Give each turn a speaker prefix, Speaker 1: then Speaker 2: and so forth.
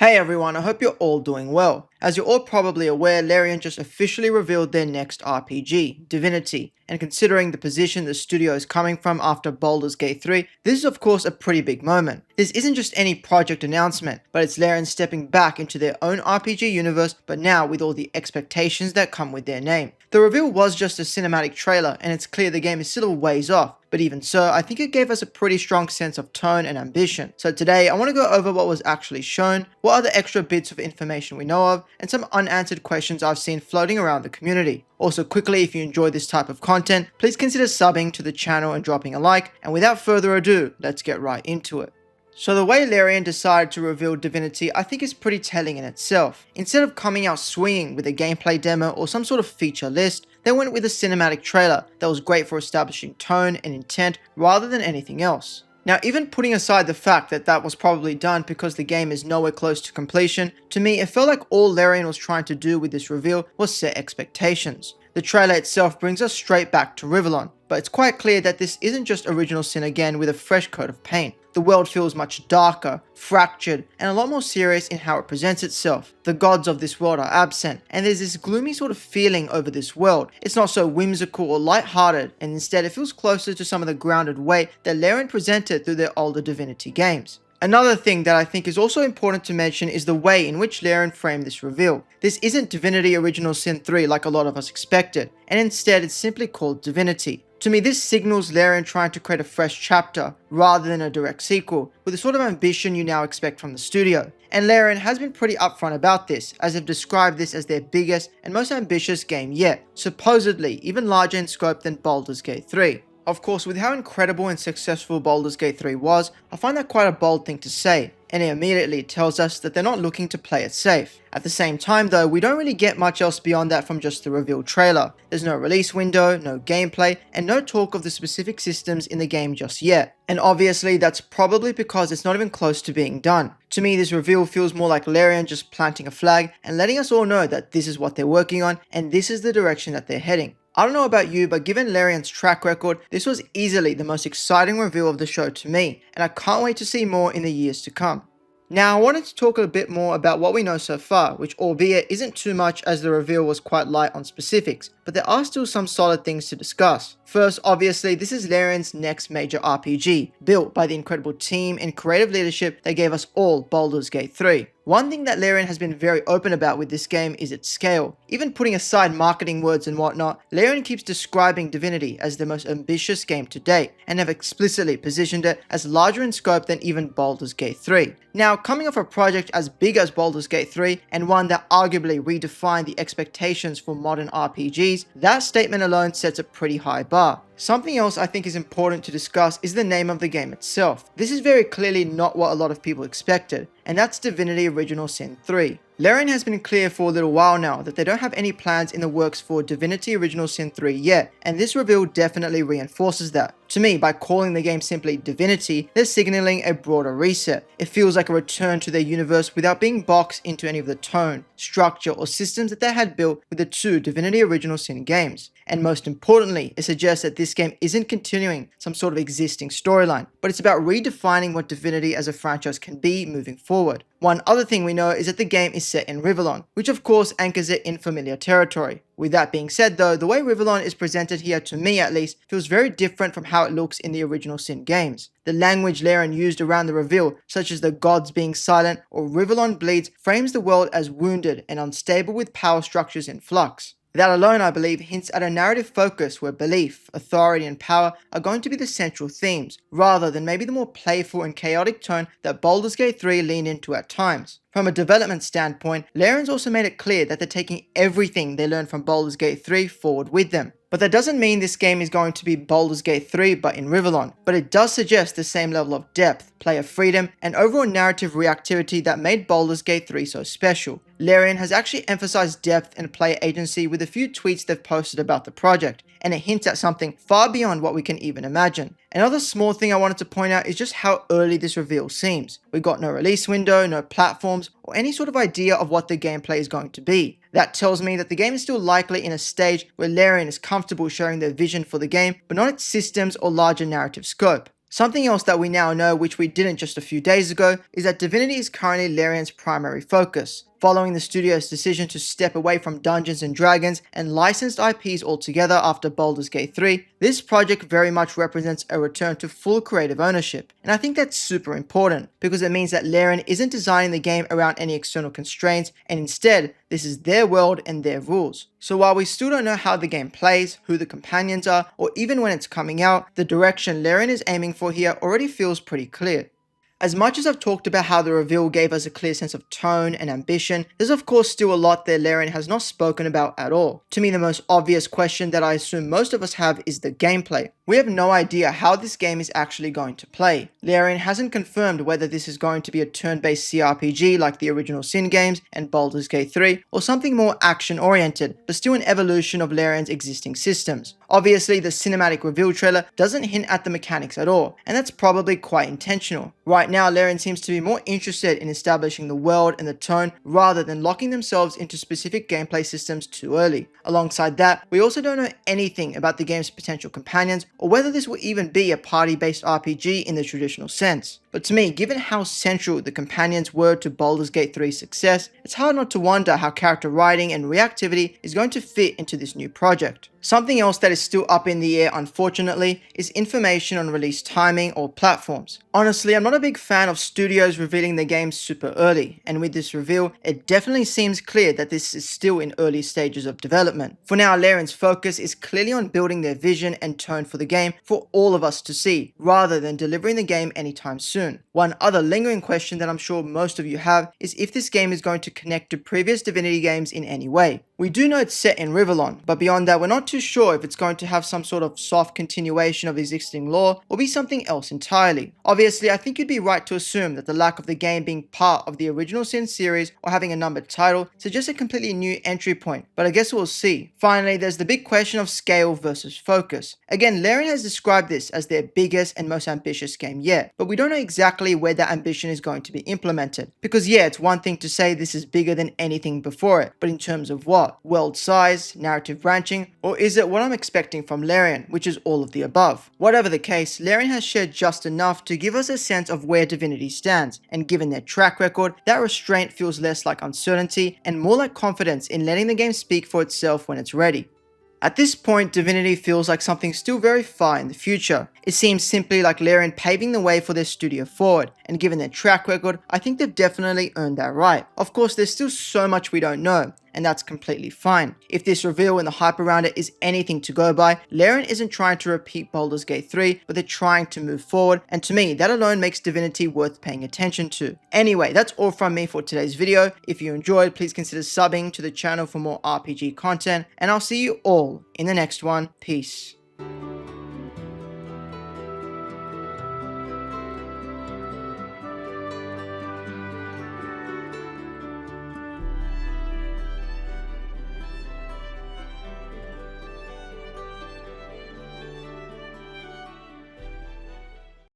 Speaker 1: Hey everyone, I hope you're all doing well. As you're all probably aware, Larian just officially revealed their next RPG, Divinity, and considering the position the studio is coming from after Baldur's Gate 3, this is of course a pretty big moment. This isn't just any project announcement, but it's Larian stepping back into their own RPG universe, but now with all the expectations that come with their name. The reveal was just a cinematic trailer, and it's clear the game is still a ways off, but even so, I think it gave us a pretty strong sense of tone and ambition. So today, I want to go over what was actually shown, what other extra bits of information we know of, and some unanswered questions I've seen floating around the community. Also quickly, if you enjoy this type of content, please consider subbing to the channel and dropping a like, and without further ado, let's get right into it. So the way Larian decided to reveal Divinity I think is pretty telling in itself. Instead of coming out swinging with a gameplay demo or some sort of feature list, they went with a cinematic trailer that was great for establishing tone and intent rather than anything else. Now, even putting aside the fact that that was probably done because the game is nowhere close to completion, to me it felt like all Larian was trying to do with this reveal was set expectations. The trailer itself brings us straight back to Rivellon, but it's quite clear that this isn't just Original Sin again with a fresh coat of paint. The world feels much darker, fractured, and a lot more serious in how it presents itself. The gods of this world are absent, and there's this gloomy sort of feeling over this world. It's not so whimsical or light-hearted, and instead it feels closer to some of the grounded way that Larian presented through their older Divinity games. Another thing that I think is also important to mention is the way in which Larian framed this reveal. This isn't Divinity Original Sin 3 like a lot of us expected, and instead it's simply called Divinity. To me, this signals Larian trying to create a fresh chapter, rather than a direct sequel, with the sort of ambition you now expect from the studio. And Larian has been pretty upfront about this, as they've described this as their biggest and most ambitious game yet, supposedly even larger in scope than Baldur's Gate 3. Of course, with how incredible and successful Baldur's Gate 3 was, I find that quite a bold thing to say, and it immediately tells us that they're not looking to play it safe. At the same time though, we don't really get much else beyond that from just the reveal trailer. There's no release window, no gameplay, and no talk of the specific systems in the game just yet. And obviously that's probably because it's not even close to being done. To me, this reveal feels more like Larian just planting a flag and letting us all know that this is what they're working on and this is the direction that they're heading. I don't know about you, but given Larian's track record, this was easily the most exciting reveal of the show to me, and I can't wait to see more in the years to come. Now, I wanted to talk a bit more about what we know so far, which albeit isn't too much as the reveal was quite light on specifics, but there are still some solid things to discuss. First, obviously, this is Larian's next major RPG, built by the incredible team and creative leadership that gave us all Baldur's Gate 3. One thing that Larian has been very open about with this game is its scale. Even putting aside marketing words and whatnot, Larian keeps describing Divinity as the most ambitious game to date, and have explicitly positioned it as larger in scope than even Baldur's Gate 3. Now, coming off a project as big as Baldur's Gate 3, and one that arguably redefined the expectations for modern RPGs, that statement alone sets a pretty high bar. Something else I think is important to discuss is the name of the game itself. This is very clearly not what a lot of people expected, and that's Divinity Original Sin 3. Larian has been clear for a little while now that they don't have any plans in the works for Divinity Original Sin 3 yet, and this reveal definitely reinforces that. To me, by calling the game simply Divinity, they're signaling a broader reset. It feels like a return to their universe without being boxed into any of the tone, structure, or systems that they had built with the two Divinity Original Sin games. And most importantly, it suggests that this game isn't continuing some sort of existing storyline, but it's about redefining what Divinity as a franchise can be moving forward. One other thing we know is that the game is set in Rivellon, which of course anchors it in familiar territory. With that being said though, the way Rivellon is presented here, to me at least, feels very different from how it looks in the original Sin games. The language Larian used around the reveal, such as the gods being silent or Rivellon bleeds, frames the world as wounded and unstable with power structures in flux. That alone, I believe, hints at a narrative focus where belief, authority, and power are going to be the central themes, rather than maybe the more playful and chaotic tone that Baldur's Gate 3 leaned into at times. From a development standpoint, Larian's also made it clear that they're taking everything they learned from Baldur's Gate 3 forward with them. But that doesn't mean this game is going to be Baldur's Gate 3 but in Rivellon, but it does suggest the same level of depth, player freedom, and overall narrative reactivity that made Baldur's Gate 3 so special. Larian has actually emphasized depth and player agency with a few tweets they've posted about the project, and it hints at something far beyond what we can even imagine. Another small thing I wanted to point out is just how early this reveal seems. We got no release window, no platforms, or any sort of idea of what the gameplay is going to be. That tells me that the game is still likely in a stage where Larian is comfortable sharing their vision for the game, but not its systems or larger narrative scope. Something else that we now know, which we didn't just a few days ago, is that Divinity is currently Larian's primary focus. Following the studio's decision to step away from Dungeons and Dragons and licensed IPs altogether after Baldur's Gate 3, this project very much represents a return to full creative ownership. And I think that's super important, because it means that Larian isn't designing the game around any external constraints, and instead, this is their world and their rules. So while we still don't know how the game plays, who the companions are, or even when it's coming out, the direction Larian is aiming for here already feels pretty clear. As much as I've talked about how the reveal gave us a clear sense of tone and ambition, there's of course still a lot there Larian has not spoken about at all. To me, the most obvious question that I assume most of us have is the gameplay. We have no idea how this game is actually going to play. Larian hasn't confirmed whether this is going to be a turn-based CRPG like the original Sin games and Baldur's Gate 3, or something more action-oriented, but still an evolution of Larian's existing systems. Obviously, the cinematic reveal trailer doesn't hint at the mechanics at all, and that's probably quite intentional. Right now, Larian seems to be more interested in establishing the world and the tone rather than locking themselves into specific gameplay systems too early. Alongside that, we also don't know anything about the game's potential companions or whether this will even be a party-based RPG in the traditional sense. But to me, given how central the companions were to Baldur's Gate 3's success, it's hard not to wonder how character writing and reactivity is going to fit into this new project. Something else that is still up in the air, unfortunately, is information on release timing or platforms. Honestly, I'm not a big fan of studios revealing their games super early, and with this reveal, it definitely seems clear that this is still in early stages of development. For now, Larian's focus is clearly on building their vision and tone for the game for all of us to see, rather than delivering the game anytime soon. One other lingering question that I'm sure most of you have is if this game is going to connect to previous Divinity games in any way. We do know it's set in Rivellon, but beyond that, we're not too sure if it's going to have some sort of soft continuation of existing lore or be something else entirely. Obviously, I think you'd be right to assume that the lack of the game being part of the original Sin series or having a numbered title suggests a completely new entry point, but I guess we'll see. Finally, there's the big question of scale versus focus. Again, Larian has described this as their biggest and most ambitious game yet, but we don't know exactly where that ambition is going to be implemented. Because yeah, it's one thing to say this is bigger than anything before it, but in terms of what? World size, narrative branching, or is it what I'm expecting from Larian, which is all of the above? Whatever the case, Larian has shared just enough to give us a sense of where Divinity stands, and given their track record, that restraint feels less like uncertainty and more like confidence in letting the game speak for itself when it's ready. At this point, Divinity feels like something still very far in the future. It seems simply like Larian paving the way for their studio forward, and given their track record, I think they've definitely earned that right. Of course, there's still so much we don't know, and that's completely fine. If this reveal and the hype around it is anything to go by, Larian isn't trying to repeat Baldur's Gate 3, but they're trying to move forward, and to me, that alone makes Divinity worth paying attention to. Anyway, that's all from me for today's video. If you enjoyed, please consider subbing to the channel for more RPG content, and I'll see you all in the next one. Peace.